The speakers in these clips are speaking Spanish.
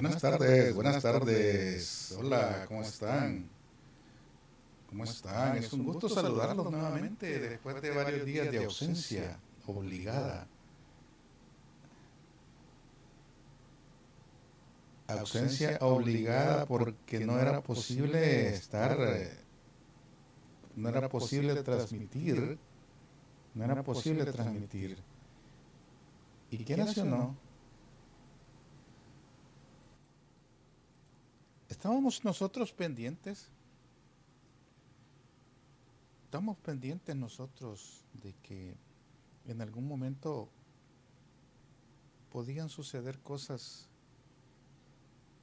Buenas tardes, buenas tardes. Hola, ¿cómo están? ¿Cómo están? Es un gusto saludarlos nuevamente después de varios días de ausencia obligada. Ausencia obligada porque no era posible estar, no era posible transmitir, no era posible transmitir. ¿Y quieras o no? Estábamos nosotros pendientes. Estamos pendientes nosotros de que en algún momento podían suceder cosas,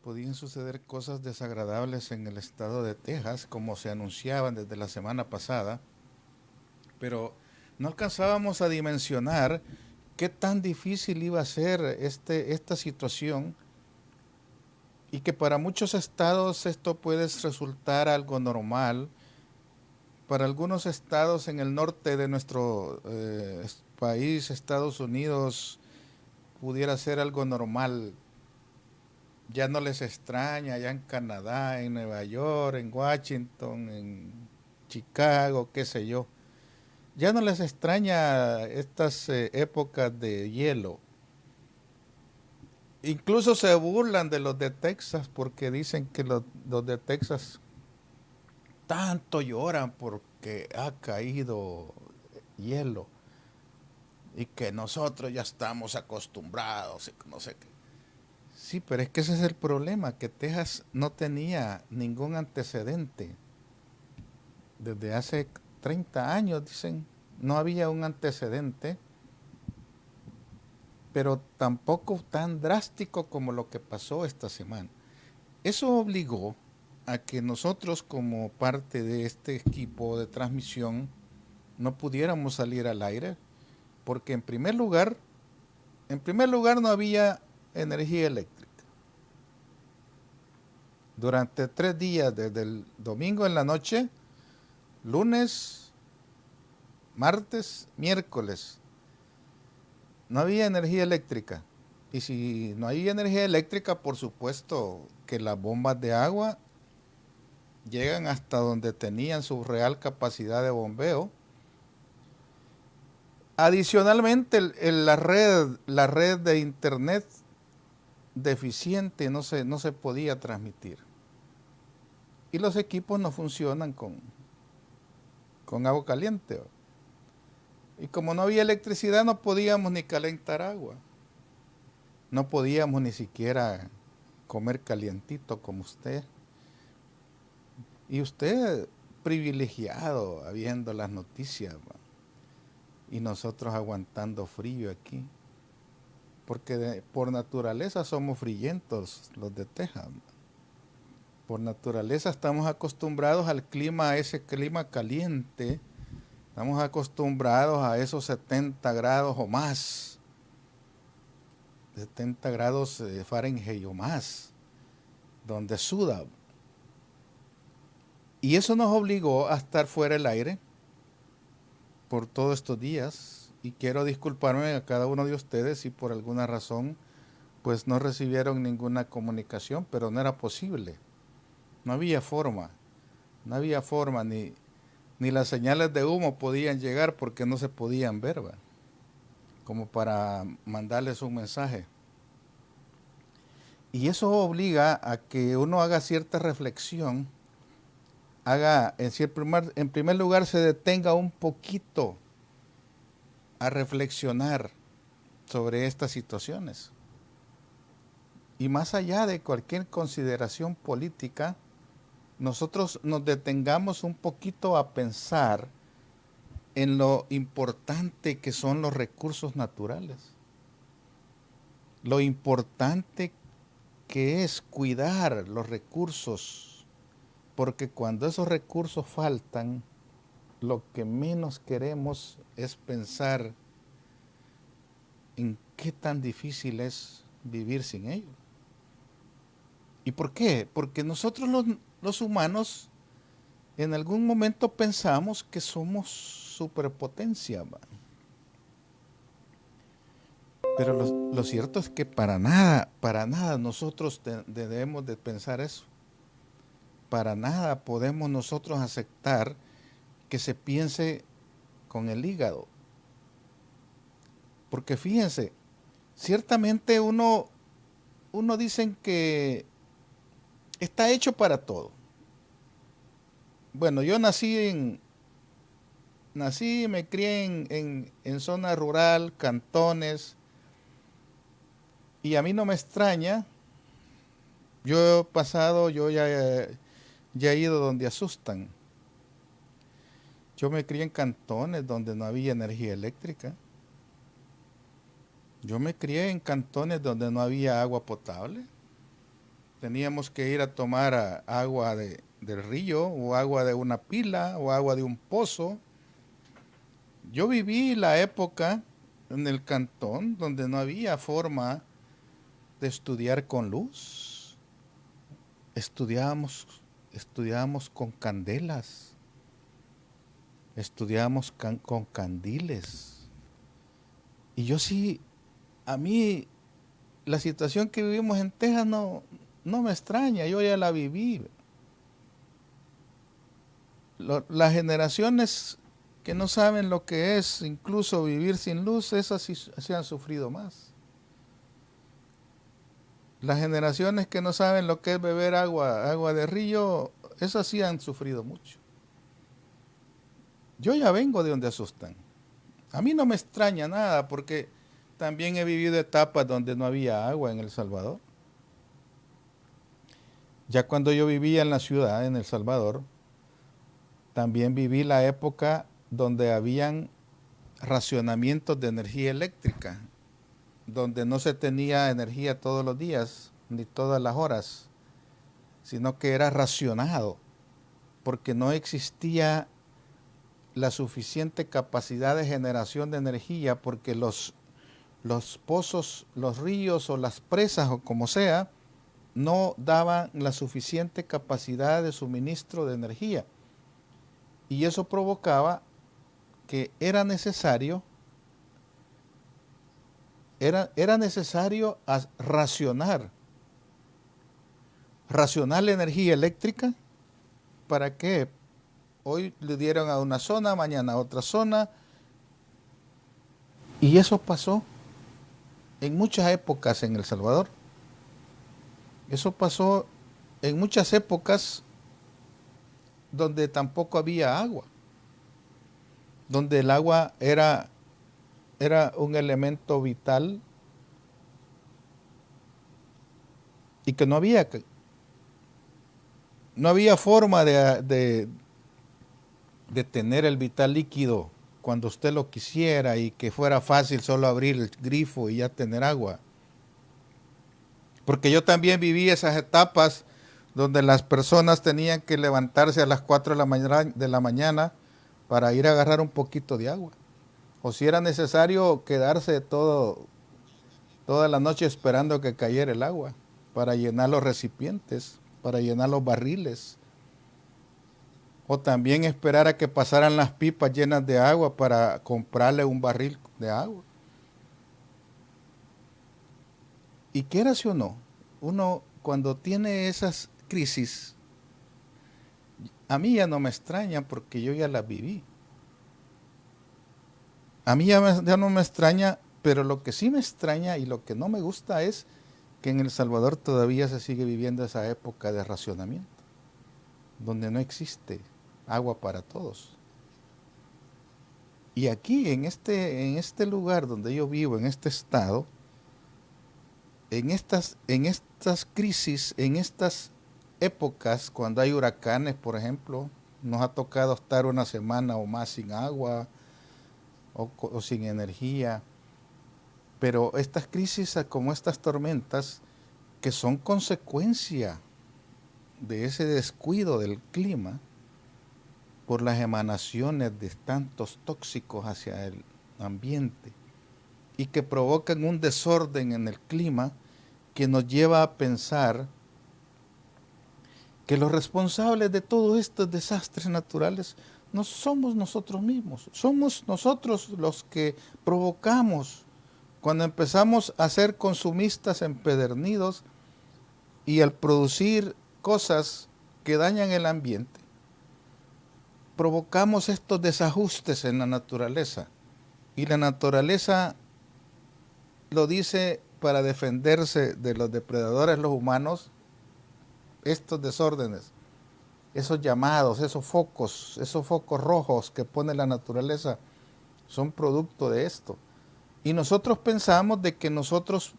podían suceder cosas desagradables en el estado de Texas, como se anunciaban desde la semana pasada, pero no alcanzábamos a dimensionar qué tan difícil iba a ser esta situación y que para muchos estados esto puede resultar algo normal. Para algunos estados en el norte de nuestro país, Estados Unidos, pudiera ser algo normal. Ya no les extraña, ya en Canadá, en Nueva York, en Washington, en Chicago, qué sé yo. Ya no les extraña estas épocas de hielo. Incluso se burlan de los de Texas porque dicen que los de Texas tanto lloran porque ha caído hielo y que nosotros ya estamos acostumbrados y no sé qué. Sí, pero es que ese es el problema, que Texas no tenía ningún antecedente. Desde hace 30 años, dicen, no había un antecedente, pero tampoco tan drástico como lo que pasó esta semana. Eso obligó a que nosotros, como parte de este equipo de transmisión, no pudiéramos salir al aire, porque en primer lugar no había energía eléctrica. Durante 3 días, desde el domingo en la noche, lunes, martes, miércoles, no había energía eléctrica. Y si no hay energía eléctrica, por supuesto que las bombas de agua llegan hasta donde tenían su real capacidad de bombeo. Adicionalmente, la red de internet deficiente no se podía transmitir. Y los equipos no funcionan con agua caliente. Y como no había electricidad, no podíamos ni calentar agua. No podíamos ni siquiera comer calientito como usted. Y usted privilegiado viendo las noticias, ¿va? Y nosotros aguantando frío aquí. Porque por naturaleza somos frillentos los de Texas. Por naturaleza estamos acostumbrados al clima, a ese clima caliente. Estamos acostumbrados a esos 70 grados o más. 70 grados Fahrenheit o más, donde suda. Y eso nos obligó a estar fuera del aire por todos estos días. Y quiero disculparme a cada uno de ustedes si por alguna razón pues no recibieron ninguna comunicación, pero no era posible. No había forma. No había forma, ni las señales de humo podían llegar porque no se podían ver, ¿va? Como para mandarles un mensaje. Y eso obliga a que uno haga cierta reflexión, en primer lugar se detenga un poquito a reflexionar sobre estas situaciones. Y más allá de cualquier consideración política, nosotros nos detengamos un poquito a pensar en lo importante que son los recursos naturales. Lo importante que es cuidar los recursos, porque cuando esos recursos faltan, lo que menos queremos es pensar en qué tan difícil es vivir sin ellos. ¿Y por qué? Porque nosotros los humanos en algún momento pensamos que somos superpotencia, ¿va? Pero lo cierto es que para nada nosotros debemos de pensar eso. Para nada podemos nosotros aceptar que se piense con el hígado. Porque fíjense, ciertamente uno dicen que está hecho para todo. Bueno, yo nací y me crié en zona rural, cantones, y a mí no me extraña. Yo he pasado, ya he ido donde asustan. Yo me crié en cantones donde no había energía eléctrica. Yo me crié en cantones donde no había agua potable. Teníamos que ir a tomar agua del río o agua de una pila o agua de un pozo. Yo viví la época en el cantón donde no había forma de estudiar con luz. Estudiábamos, estudiábamos con candelas, estudiábamos con candiles. Y yo sí, a mí la situación que vivimos en Texas no me extraña, yo ya la viví. Las generaciones que no saben lo que es incluso vivir sin luz, esas sí se han sufrido más. Las generaciones que no saben lo que es beber agua de río, esas sí han sufrido mucho. Yo ya vengo de donde asustan. A mí no me extraña nada porque también he vivido etapas donde no había agua en El Salvador. Ya cuando yo vivía en la ciudad, en El Salvador, también viví la época donde habían racionamientos de energía eléctrica, donde no se tenía energía todos los días ni todas las horas, sino que era racionado, porque no existía la suficiente capacidad de generación de energía, porque los pozos, los ríos o las presas o como sea, no daban la suficiente capacidad de suministro de energía. Y eso provocaba que era necesario racionar la energía eléctrica. ¿Para que hoy le dieron a una zona, mañana a otra zona? Y eso pasó en muchas épocas en El Salvador. Eso pasó en muchas épocas donde tampoco había agua, donde el agua era un elemento vital y que no había forma de tener el vital líquido cuando usted lo quisiera y que fuera fácil solo abrir el grifo y ya tener agua. Porque yo también viví esas etapas donde las personas tenían que levantarse a las 4 de la mañana para ir a agarrar un poquito de agua. O si era necesario quedarse toda la noche esperando que cayera el agua para llenar los recipientes, para llenar los barriles. O también esperar a que pasaran las pipas llenas de agua para comprarle un barril de agua. Y quieras o no, uno cuando tiene esas crisis, a mí ya no me extraña porque yo ya las viví. A mí ya no me extraña, pero lo que sí me extraña y lo que no me gusta es que en El Salvador todavía se sigue viviendo esa época de racionamiento, donde no existe agua para todos. Y aquí, en este lugar donde yo vivo, en este estado, en estas crisis, en estas épocas, cuando hay huracanes, por ejemplo, nos ha tocado estar una semana o más sin agua o sin energía. Pero estas crisis, como estas tormentas, que son consecuencia de ese descuido del clima, por las emanaciones de tantos tóxicos hacia el ambiente, y que provocan un desorden en el clima que nos lleva a pensar que los responsables de todos estos desastres naturales no somos nosotros mismos, somos nosotros los que provocamos Cuando empezamos a ser consumistas empedernidos y al producir cosas que dañan el ambiente, provocamos estos desajustes en la naturaleza. Y la naturaleza lo dice para defenderse de los depredadores, los humanos, estos desórdenes, esos llamados, esos focos rojos que pone la naturaleza, son producto de esto. Y nosotros pensamos de que nosotros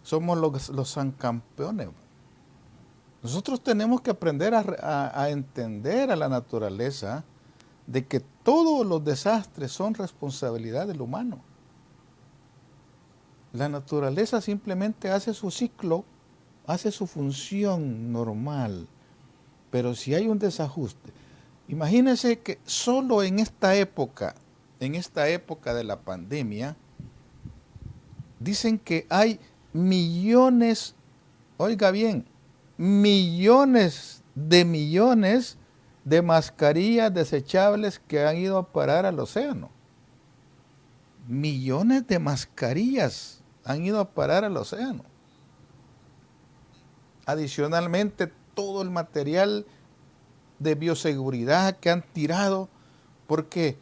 somos los campeones. Nosotros tenemos que aprender a entender a la naturaleza de que todos los desastres son responsabilidad del humano. La naturaleza simplemente hace su ciclo, hace su función normal, pero si hay un desajuste, imagínense que solo en esta época de la pandemia, dicen que hay millones, oiga bien, millones de mascarillas desechables que han ido a parar al océano. Millones de mascarillas han ido a parar al océano. Adicionalmente, todo el material de bioseguridad que han tirado, porque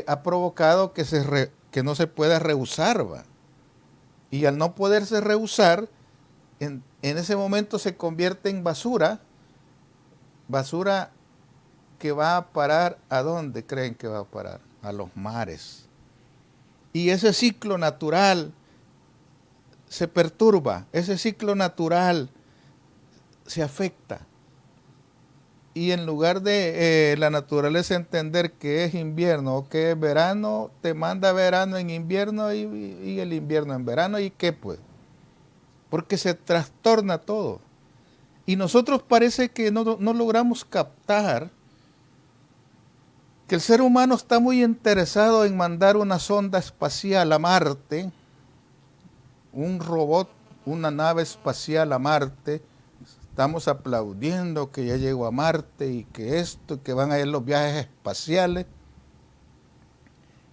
ha provocado que no se pueda reusar, ¿va? Y al no poderse reusar, en ese momento se convierte en basura que va a parar, ¿a dónde creen que va a parar? A los mares. Y ese ciclo natural se perturba, ese ciclo natural se afecta. Y en lugar de la naturaleza entender que es invierno o que es verano, te manda verano en invierno y el invierno en verano. ¿Y qué pues? Porque se trastorna todo. Y nosotros parece que no logramos captar que el ser humano está muy interesado en mandar una sonda espacial a Marte, un robot, una nave espacial a Marte. Estamos aplaudiendo que ya llegó a Marte y que esto, que van a ir los viajes espaciales.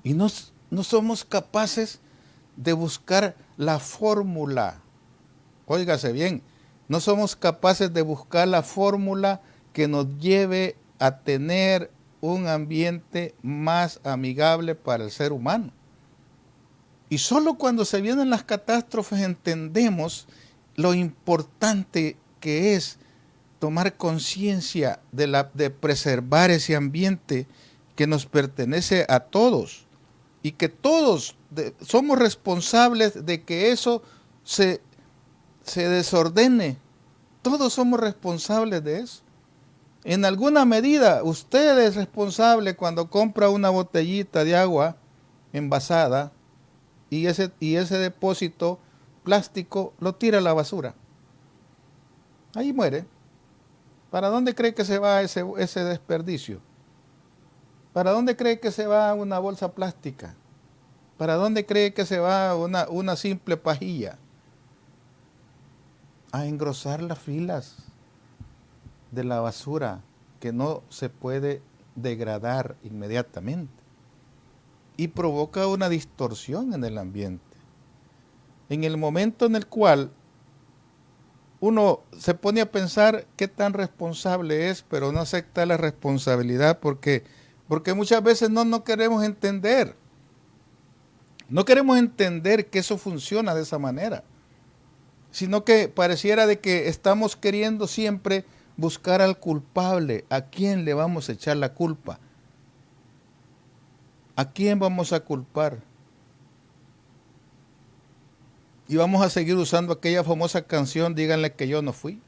Y no somos capaces de buscar la fórmula. Óigase bien, no somos capaces de buscar la fórmula que nos lleve a tener un ambiente más amigable para el ser humano. Y solo cuando se vienen las catástrofes entendemos lo importante que es tomar conciencia de preservar ese ambiente que nos pertenece a todos y que todos somos responsables de que eso se desordene. Todos somos responsables de eso. En alguna medida, usted es responsable cuando compra una botellita de agua envasada y ese depósito plástico lo tira a la basura. Ahí muere. ¿Para dónde cree que se va ese desperdicio? ¿Para dónde cree que se va una bolsa plástica? ¿Para dónde cree que se va una simple pajilla? A engrosar las filas de la basura que no se puede degradar inmediatamente y provoca una distorsión en el ambiente. En el momento en el cual uno se pone a pensar qué tan responsable es, pero no acepta la responsabilidad porque muchas veces no queremos entender. No queremos entender que eso funciona de esa manera, sino que pareciera de que estamos queriendo siempre buscar al culpable. ¿A quién le vamos a echar la culpa? ¿A quién vamos a culpar? Y vamos a seguir usando aquella famosa canción, díganle que yo no fui.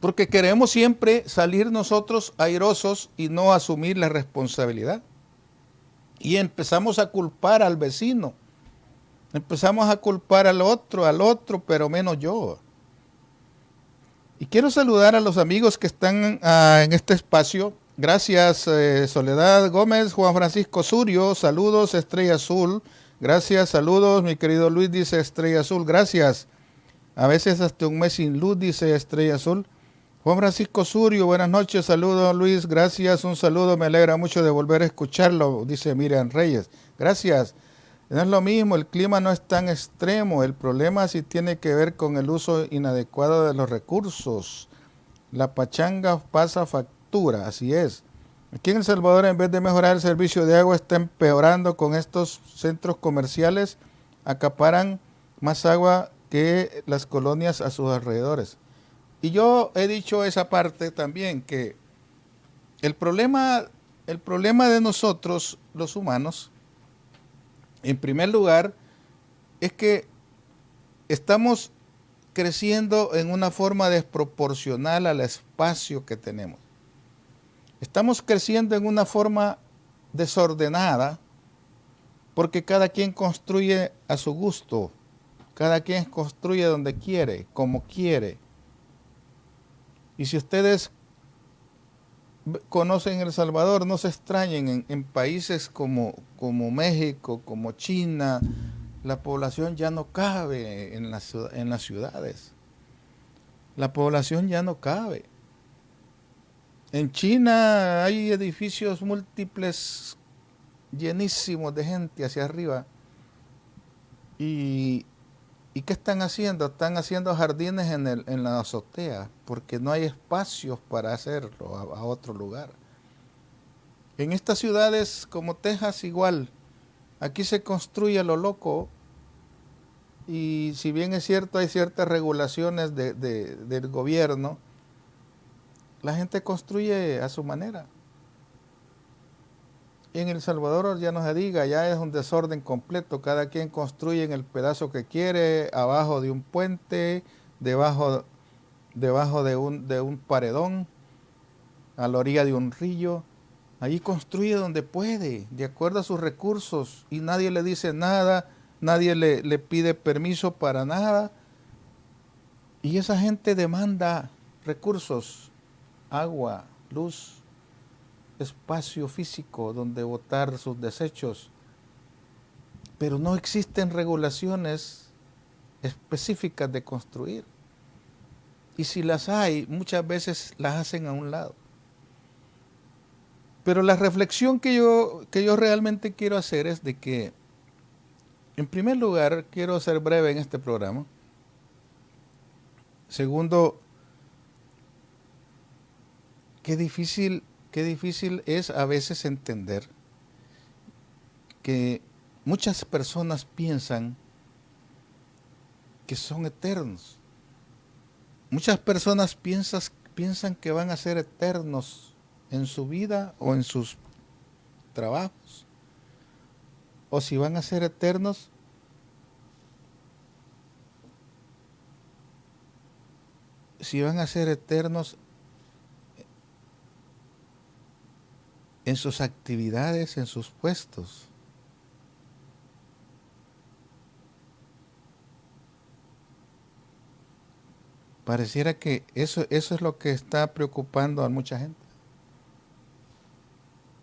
Porque queremos siempre salir nosotros airosos y no asumir la responsabilidad. Y empezamos a culpar al vecino. Empezamos a culpar al otro, pero menos yo. Y quiero saludar a los amigos que están en este espacio. Gracias, Soledad Gómez, Juan Francisco Surio, saludos, Estrella Azul. Gracias, saludos, mi querido Luis, dice Estrella Azul, gracias. A veces hasta un mes sin luz, dice Estrella Azul. Juan Francisco Surio, buenas noches, saludos Luis, gracias, un saludo, me alegra mucho de volver a escucharlo, dice Miriam Reyes, gracias. No es lo mismo, el clima no es tan extremo, el problema sí tiene que ver con el uso inadecuado de los recursos. La pachanga pasa factura, así es. Aquí en El Salvador, en vez de mejorar el servicio de agua, está empeorando con estos centros comerciales, acaparan más agua que las colonias a sus alrededores. Y yo he dicho esa parte también, que el problema, el problema de nosotros, los humanos, en primer lugar, es que estamos creciendo en una forma desproporcional al espacio que tenemos. Estamos creciendo en una forma desordenada porque cada quien construye a su gusto, cada quien construye donde quiere, como quiere. Y si ustedes conocen El Salvador, no se extrañen, en países como México, como China, la población ya no cabe en las ciudades. La población ya no cabe. En China hay edificios múltiples llenísimos de gente hacia arriba. ¿Y, y qué están haciendo? Están haciendo jardines en la azotea porque no hay espacios para hacerlo a otro lugar. En estas ciudades como Texas igual, aquí se construye a lo loco y si bien es cierto hay ciertas regulaciones del gobierno, la gente construye a su manera. En El Salvador ya no se diga, ya es un desorden completo, cada quien construye en el pedazo que quiere, abajo de un puente, debajo de un paredón, a la orilla de un río. Allí construye donde puede, de acuerdo a sus recursos, y nadie le dice nada, nadie le pide permiso para nada. Y esa gente demanda recursos, agua, luz, espacio físico donde botar sus desechos. Pero no existen regulaciones específicas de construir. Y si las hay, muchas veces las hacen a un lado. Pero la reflexión que yo realmente quiero hacer es de que, en primer lugar, quiero ser breve en este programa. Segundo, qué difícil es a veces entender que muchas personas piensan que son eternos. Muchas personas piensan que van a ser eternos en su vida o en sus trabajos. O si van a ser eternos, en sus actividades, en sus puestos. Pareciera que eso es lo que está preocupando a mucha gente.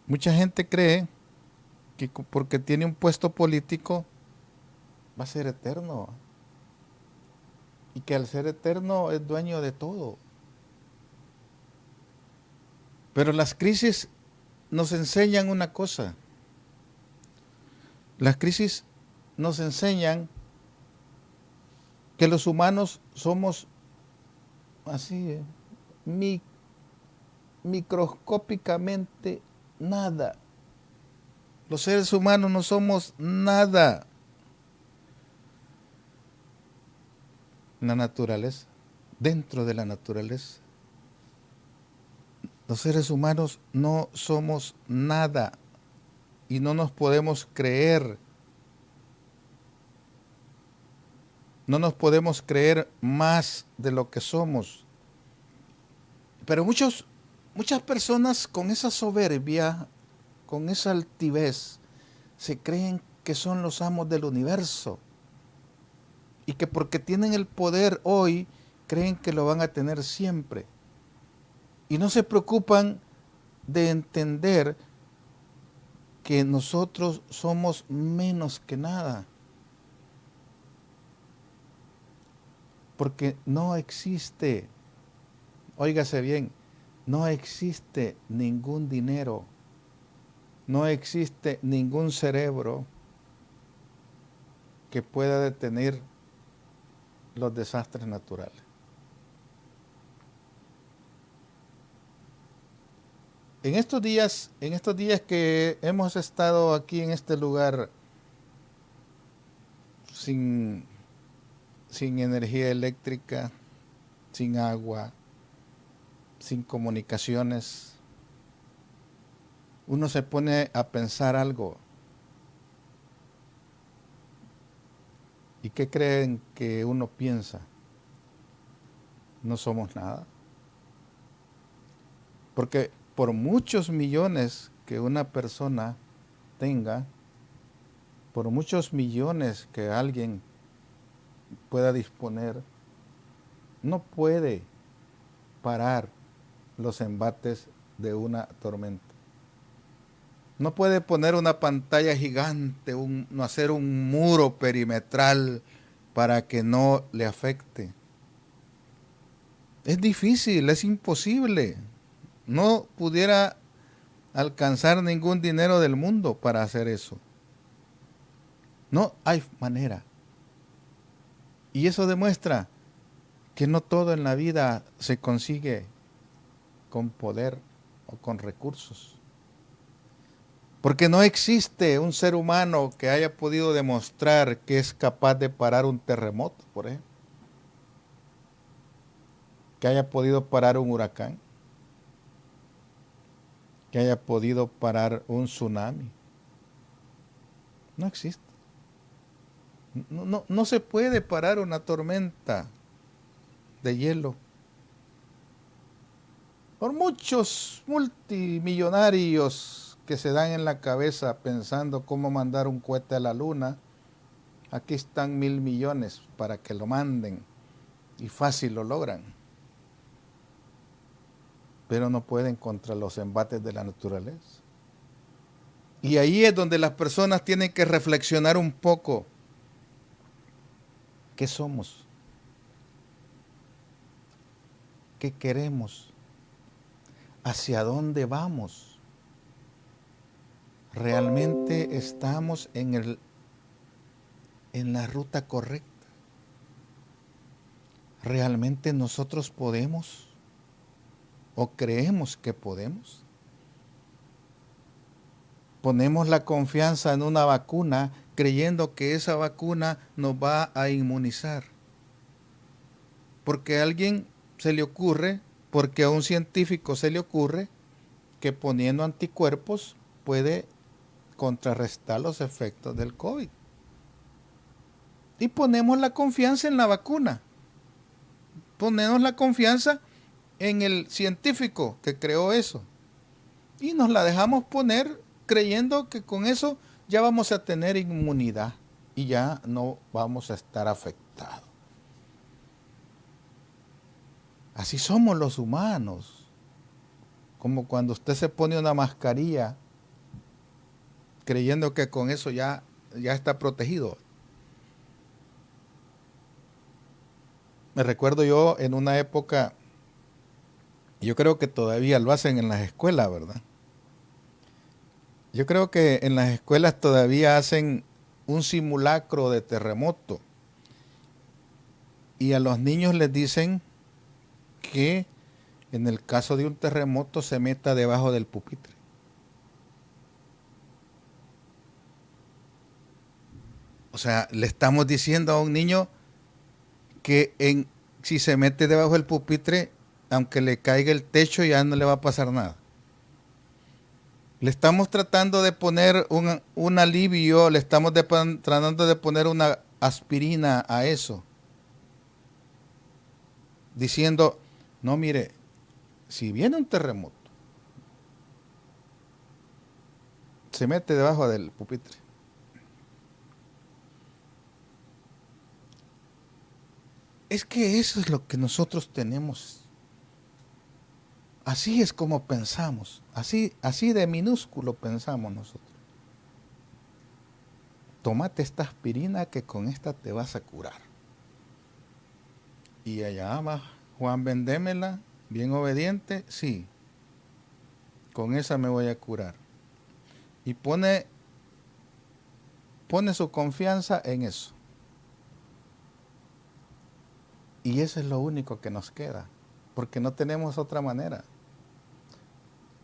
Mucha gente cree que porque tiene un puesto político va a ser eterno. Y que al ser eterno es dueño de todo. Pero las crisis nos enseñan una cosa. Las crisis nos enseñan que los humanos somos así, microscópicamente nada. Los seres humanos no somos nada. La naturaleza, dentro de la naturaleza, los seres humanos no somos nada y no nos podemos creer. No nos podemos creer más de lo que somos. Pero muchas personas con esa soberbia, con esa altivez, se creen que son los amos del universo. Y que porque tienen el poder hoy, creen que lo van a tener siempre. Y no se preocupan de entender que nosotros somos menos que nada. Porque no existe Óigase bien, no existe ningún dinero, no existe ningún cerebro que pueda detener los desastres naturales. En estos días que hemos estado aquí en este lugar sin, sin energía eléctrica, sin agua, sin comunicaciones, uno se pone a pensar algo. ¿Y qué creen que uno piensa? No somos nada. Porque por muchos millones que una persona tenga, por muchos millones que alguien pueda disponer, no puede parar los embates de una tormenta. No puede poner una pantalla gigante, no hacer un muro perimetral para que no le afecte. Es difícil, es imposible. No pudiera alcanzar ningún dinero del mundo para hacer eso. No hay manera. Y eso demuestra que no todo en la vida se consigue con poder o con recursos. Porque no existe un ser humano que haya podido demostrar que es capaz de parar un terremoto, por ejemplo. Que haya podido parar un huracán. Que haya podido parar un tsunami. No existe. No se puede parar una tormenta de hielo. Por muchos multimillonarios que se dan en la cabeza pensando cómo mandar un cohete a la luna, aquí están 1.000 millones para que lo manden y fácil lo logran. Pero no pueden contra los embates de la naturaleza. Y ahí es donde las personas tienen que reflexionar un poco. ¿Qué somos? ¿Qué queremos? ¿Hacia dónde vamos? ¿Realmente estamos en la ruta correcta? ¿Realmente nosotros podemos? ¿O creemos que podemos? Ponemos la confianza en una vacuna creyendo que esa vacuna nos va a inmunizar. Porque a alguien se le ocurre, porque a un científico se le ocurre que poniendo anticuerpos puede contrarrestar los efectos del COVID. Y ponemos la confianza en la vacuna. Ponemos la confianza en el científico que creó eso. Y nos la dejamos poner creyendo que con eso ya vamos a tener inmunidad y ya no vamos a estar afectados. Así somos los humanos. Como cuando usted se pone una mascarilla creyendo que con eso ya está protegido. Me recuerdo yo en una época, yo creo que todavía lo hacen en las escuelas, ¿verdad? Yo creo que en las escuelas todavía hacen un simulacro de terremoto y a los niños les dicen que en el caso de un terremoto se meta debajo del pupitre. O sea, le estamos diciendo a un niño que si se mete debajo del pupitre, aunque le caiga el techo, ya no le va a pasar nada. Le estamos tratando de poner un alivio, le estamos tratando de poner una aspirina a eso. Diciendo, no, mire, si viene un terremoto, se mete debajo del pupitre. Es que eso es lo que nosotros tenemos. Así es como pensamos. Así de minúsculo pensamos nosotros. Tómate esta aspirina que con esta te vas a curar. Y allá va Juan, vendémela. bien obediente, sí, con esa me voy a curar. Y pone su confianza en eso. Y eso es lo único que nos queda, porque no tenemos otra manera.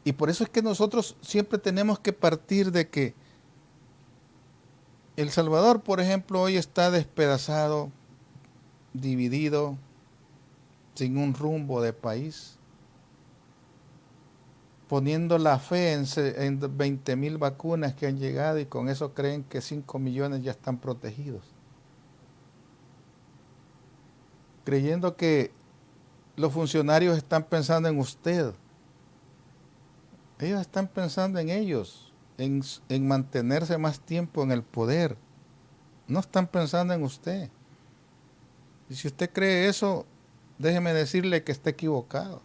Y por eso es que nosotros siempre tenemos que partir de que El Salvador, por ejemplo, hoy está despedazado, dividido, sin un rumbo de país, poniendo la fe en 20.000 vacunas que han llegado y con eso creen que 5 millones ya están protegidos. Creyendo que los funcionarios están pensando en usted. Ellos están pensando en ellos, en mantenerse más tiempo en el poder. No están pensando en usted. Y si usted cree eso, déjeme decirle que está equivocado.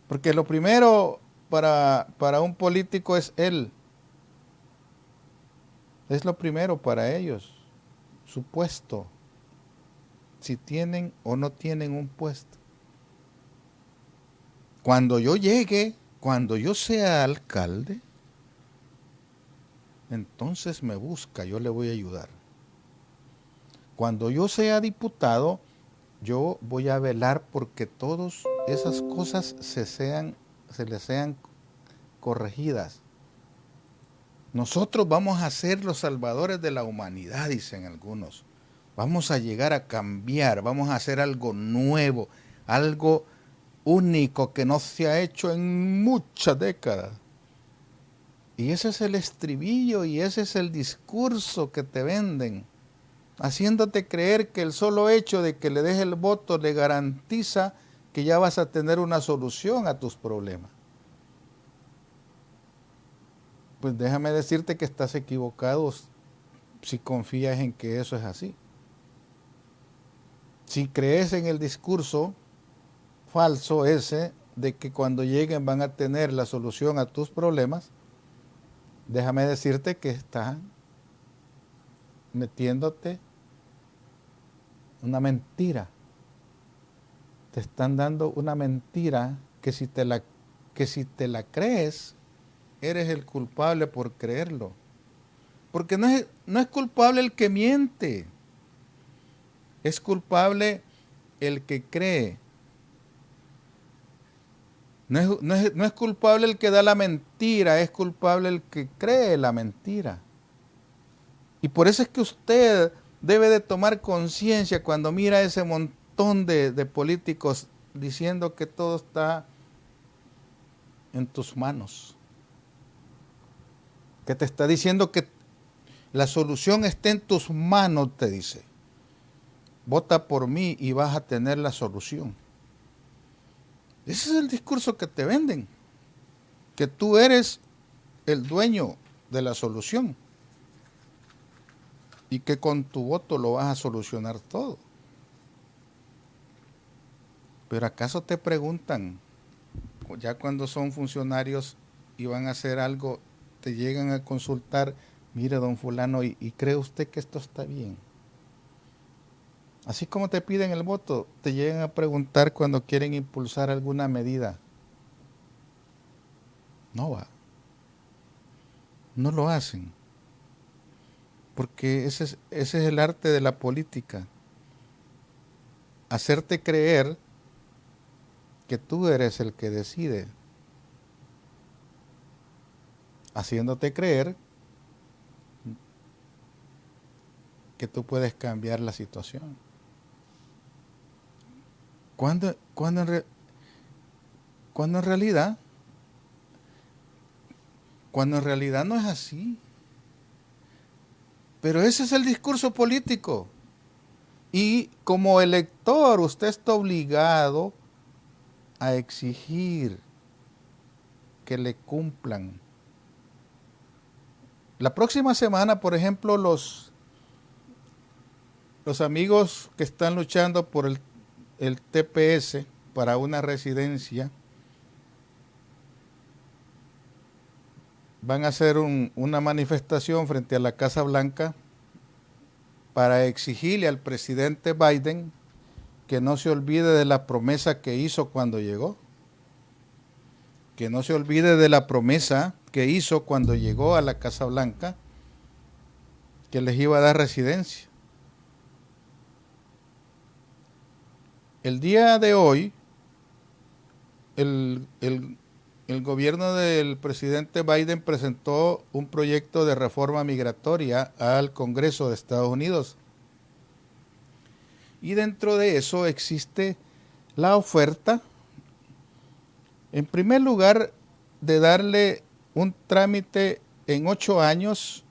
Porque lo primero para un político es él. Es lo primero para ellos. Su puesto. Si tienen o no tienen un puesto. Cuando yo llegue, cuando yo sea alcalde, entonces me busca, yo le voy a ayudar. Cuando yo sea diputado, yo voy a velar porque todas esas cosas se les sean corregidas. Nosotros vamos a ser los salvadores de la humanidad, dicen algunos. Vamos a llegar a cambiar, vamos a hacer algo nuevo, algo único que no se ha hecho en muchas décadas. Y ese es el estribillo y ese es el discurso que te venden, haciéndote creer que el solo hecho de que le des el voto le garantiza que ya vas a tener una solución a tus problemas. Pues déjame decirte que estás equivocado si confías en que eso es así. Si crees en el discurso falso ese de que cuando lleguen van a tener la solución a tus problemas, déjame decirte que estás metiéndote una mentira. Te están dando una mentira que si te la crees, eres el culpable por creerlo. Porque no es culpable el que miente. Es culpable el que cree. No es culpable el que da la mentira, es culpable el que cree la mentira. Y por eso es que usted debe de tomar conciencia cuando mira ese montón de políticos diciendo que todo está en tus manos. Que te está diciendo que la solución está en tus manos, te dice. Vota por mí y vas a tener la solución. Ese es el discurso que te venden. Que tú eres el dueño de la solución. Y que con tu voto lo vas a solucionar todo. Pero ¿acaso te preguntan, ya cuando son funcionarios y van a hacer algo, te llegan a consultar, mire don fulano, ¿y cree usted que esto está bien? Así como te piden el voto, te llegan a preguntar cuando quieren impulsar alguna medida. No va. No lo hacen. Porque ese es el arte de la política. Hacerte creer que tú eres el que decide. Haciéndote creer que tú puedes cambiar la situación. Cuando en realidad no es así. Pero ese es el discurso político. Y como elector, usted está obligado a exigir que le cumplan. La próxima semana, por ejemplo, los amigos que están luchando por el TPS para una residencia van a hacer una manifestación frente a la Casa Blanca para exigirle al presidente Biden que no se olvide de la promesa que hizo cuando llegó. Que no se olvide de la promesa que hizo cuando llegó a la Casa Blanca, que les iba a dar residencia. El día de hoy, el gobierno del presidente Biden presentó un proyecto de reforma migratoria al Congreso de Estados Unidos. Y dentro de eso existe la oferta, en primer lugar, de darle un trámite en 8 años.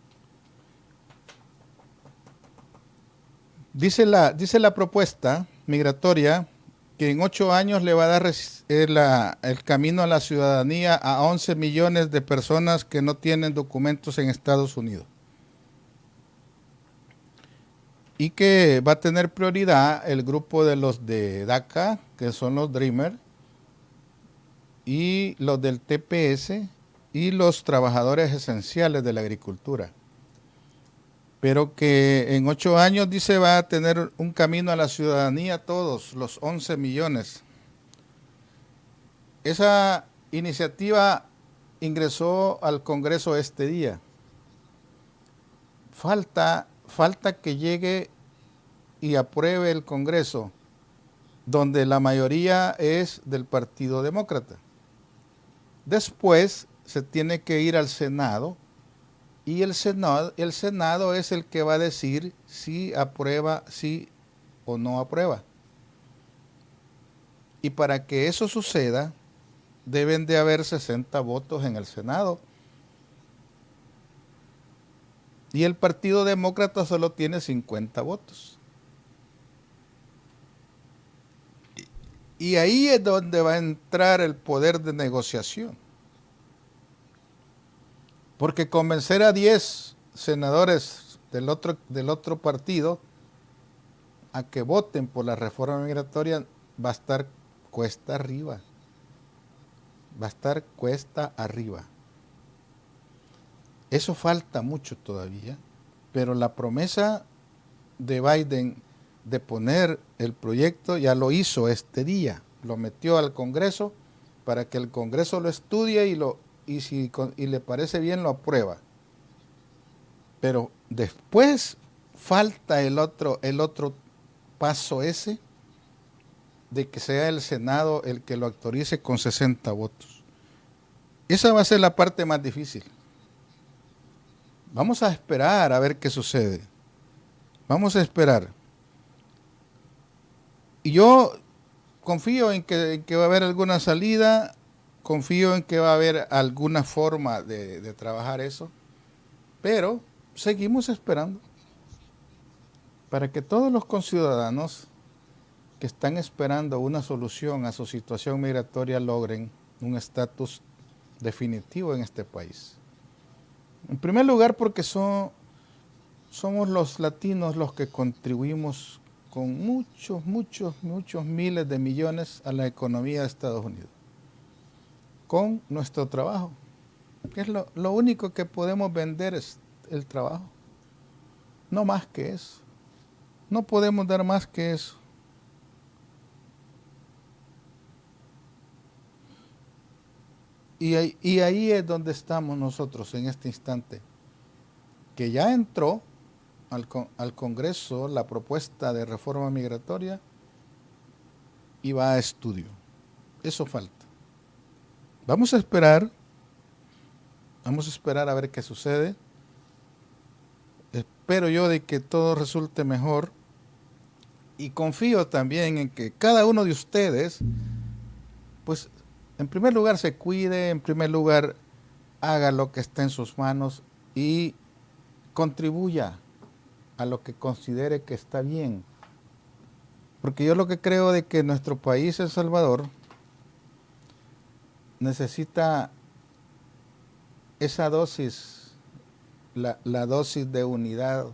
Dice la propuesta migratoria que en 8 años le va a dar el camino a la ciudadanía a 11 millones de personas que no tienen documentos en Estados Unidos. Y que va a tener prioridad el grupo de los de DACA, que son los Dreamers, y los del TPS, y los trabajadores esenciales de la agricultura. Pero que en 8 años, dice, va a tener un camino a la ciudadanía todos, los 11 millones. Esa iniciativa ingresó al Congreso este día. Falta que llegue y apruebe el Congreso, donde la mayoría es del Partido Demócrata. Después se tiene que ir al Senado, y el Senado es el que va a decir si aprueba, sí o no aprueba. Y para que eso suceda, deben de haber 60 votos en el Senado. Y el Partido Demócrata solo tiene 50 votos. Y ahí es donde va a entrar el poder de negociación. Porque convencer a 10 senadores del otro partido a que voten por la reforma migratoria va a estar cuesta arriba. Va a estar cuesta arriba. Eso falta mucho todavía, pero la promesa de Biden de poner el proyecto ya lo hizo este día. Lo metió al Congreso para que el Congreso lo estudie y le parece bien lo aprueba. Pero después falta el otro paso ese, de que sea el Senado el que lo autorice con 60 votos. Esa va a ser la parte más difícil. Vamos a esperar a ver qué sucede. Vamos a esperar. Y yo confío en que va a haber alguna salida, confío en que va a haber alguna forma de trabajar eso, pero seguimos esperando para que todos los conciudadanos que están esperando una solución a su situación migratoria logren un estatus definitivo en este país. En primer lugar, porque somos los latinos los que contribuimos con muchos miles de millones a la economía de Estados Unidos, con nuestro trabajo, que es lo único que podemos vender, es el trabajo, no más que eso. No podemos dar más que eso. Y ahí es donde estamos nosotros en este instante, que ya entró al Congreso la propuesta de reforma migratoria y va a estudio. Eso falta. Vamos a esperar a ver qué sucede. Espero yo de que todo resulte mejor, y confío también en que cada uno de ustedes, pues, en primer lugar se cuide, en primer lugar haga lo que esté en sus manos y contribuya a lo que considere que está bien. Porque yo lo que creo de que nuestro país, El Salvador, necesita esa dosis, la dosis de unidad,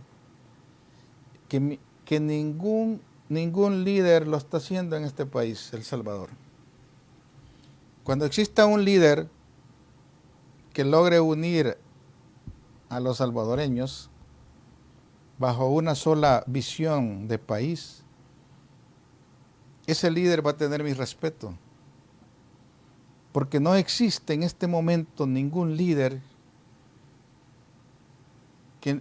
que ningún líder lo está haciendo en este país, El Salvador. Cuando exista un líder que logre unir a los salvadoreños bajo una sola visión de país, ese líder va a tener mi respeto. Porque no existe en este momento ningún líder que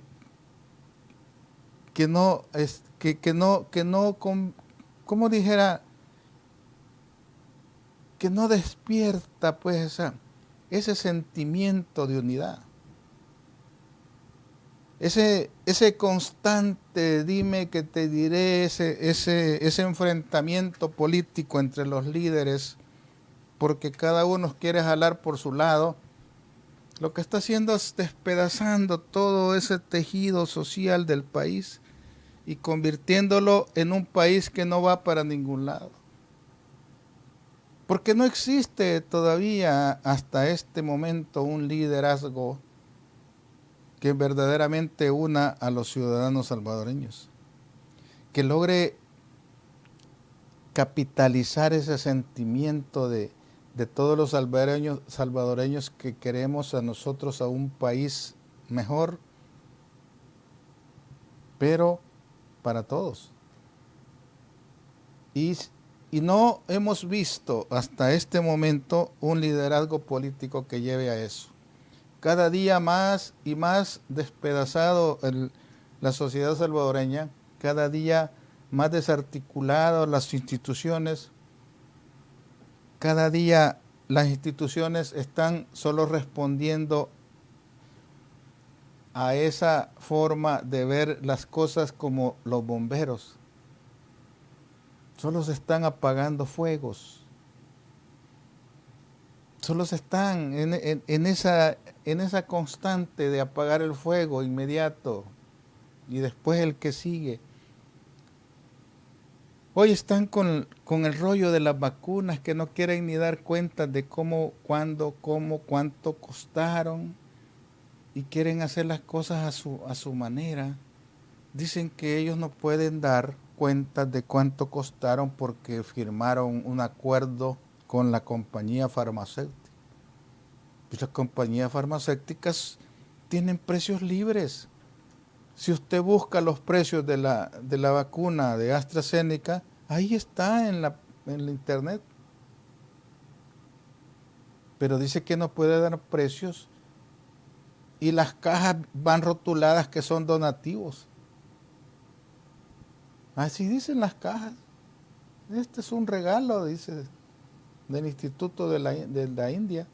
no, como dijera, que no despierta pues ese sentimiento de unidad. Ese constante dime que te diré, ese enfrentamiento político entre los líderes, porque cada uno quiere jalar por su lado, lo que está haciendo es despedazando todo ese tejido social del país y convirtiéndolo en un país que no va para ningún lado. Porque no existe todavía hasta este momento un liderazgo que verdaderamente una a los ciudadanos salvadoreños, que logre capitalizar ese sentimiento de todos los salvadoreños que queremos a nosotros a un país mejor, pero para todos. Y no hemos visto hasta este momento un liderazgo político que lleve a eso. Cada día más y más despedazado la sociedad salvadoreña, cada día más desarticuladas las instituciones, cada día las instituciones están solo respondiendo a esa forma de ver las cosas como los bomberos. Solo se están apagando fuegos. Solo se están en esa constante de apagar el fuego inmediato y después el que sigue. Hoy están con el rollo de las vacunas que no quieren ni dar cuenta de cómo, cuándo, cuánto costaron y quieren hacer las cosas a su manera. Dicen que ellos no pueden dar cuenta de cuánto costaron porque firmaron un acuerdo con la compañía farmacéutica. Pues las compañías farmacéuticas tienen precios libres. Si usted busca los precios de la vacuna de AstraZeneca, ahí está en la internet. Pero dice que no puede dar precios y las cajas van rotuladas que son donativos. Así dicen las cajas. Este es un regalo, dice, del Instituto de la India.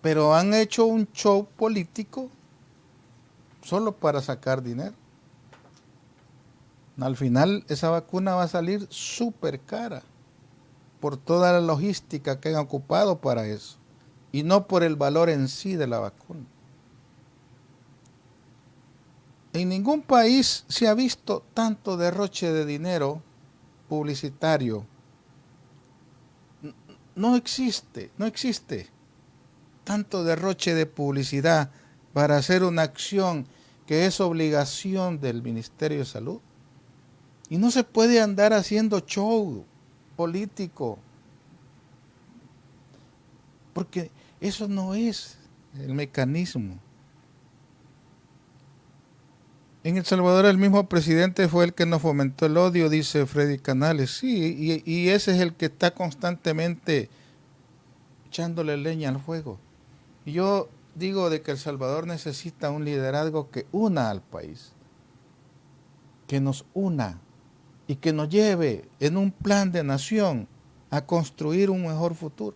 Pero han hecho un show político solo para sacar dinero. Al final esa vacuna va a salir súper cara por toda la logística que han ocupado para eso y no por el valor en sí de la vacuna. En ningún país se ha visto tanto derroche de dinero publicitario. No existe tanto derroche de publicidad para hacer una acción que es obligación del Ministerio de Salud. Y no se puede andar haciendo show político, porque eso no es el mecanismo. En El Salvador el mismo presidente fue el que nos fomentó el odio, dice Freddy Canales. Sí, y ese es el que está constantemente echándole leña al fuego. Y yo digo de que El Salvador necesita un liderazgo que una al país, que nos una y que nos lleve en un plan de nación a construir un mejor futuro.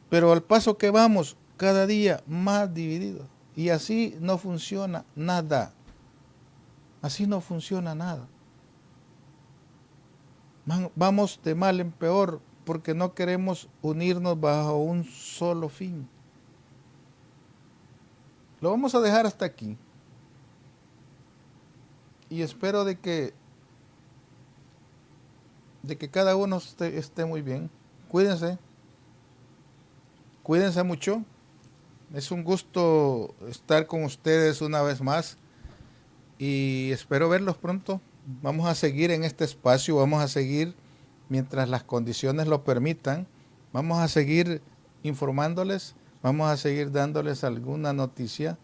Pero al paso que vamos, cada día más divididos. Y así no funciona nada. Así no funciona nada. Vamos de mal en peor porque no queremos unirnos bajo un solo fin. Lo vamos a dejar hasta aquí. Y espero de que cada uno esté muy bien. Cuídense. Cuídense mucho. Es un gusto estar con ustedes una vez más. Y espero verlos pronto. Vamos a seguir en este espacio. Vamos a seguir mientras las condiciones lo permitan. Vamos a seguir informándoles. Vamos a seguir dándoles alguna noticia.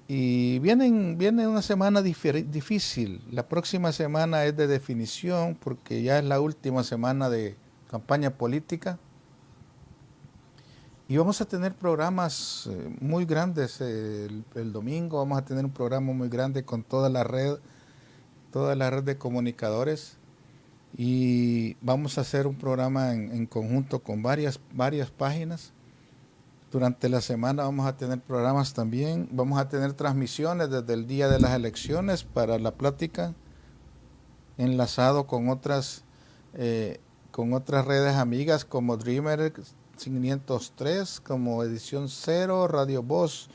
Y viene una semana difícil. La próxima semana es de definición porque ya es la última semana de campaña política. Y vamos a tener programas muy grandes. El domingo vamos a tener un programa muy grande con toda la red de comunicadores. Y vamos a hacer un programa en conjunto con varias páginas. Durante la semana vamos a tener programas también. Vamos a tener transmisiones desde el día de las elecciones para la plática, enlazado con otras redes amigas como Dreamer 503, como Edición Cero, Radio Voz,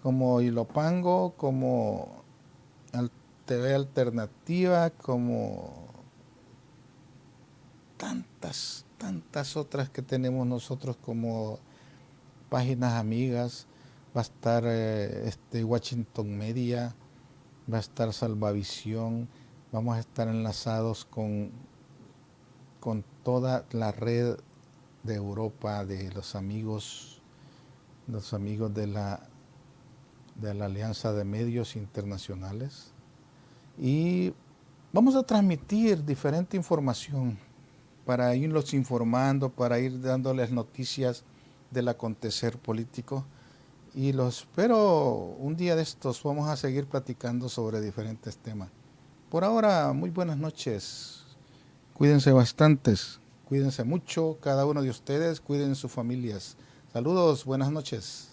como Ilopango, como TV Alternativa, como tantas otras que tenemos nosotros como páginas amigas. Va a estar Washington Media, va a estar Salvavisión, vamos a estar enlazados con toda la red de Europa, de los amigos de la Alianza de Medios Internacionales. Y vamos a transmitir diferente información para irlos informando, para ir dándoles noticias del acontecer político. Y los espero un día de estos. Vamos a seguir platicando sobre diferentes temas. Por ahora, muy buenas noches. Cuídense bastantes. Cuídense mucho, cada uno de ustedes. Cuiden sus familias. Saludos, buenas noches.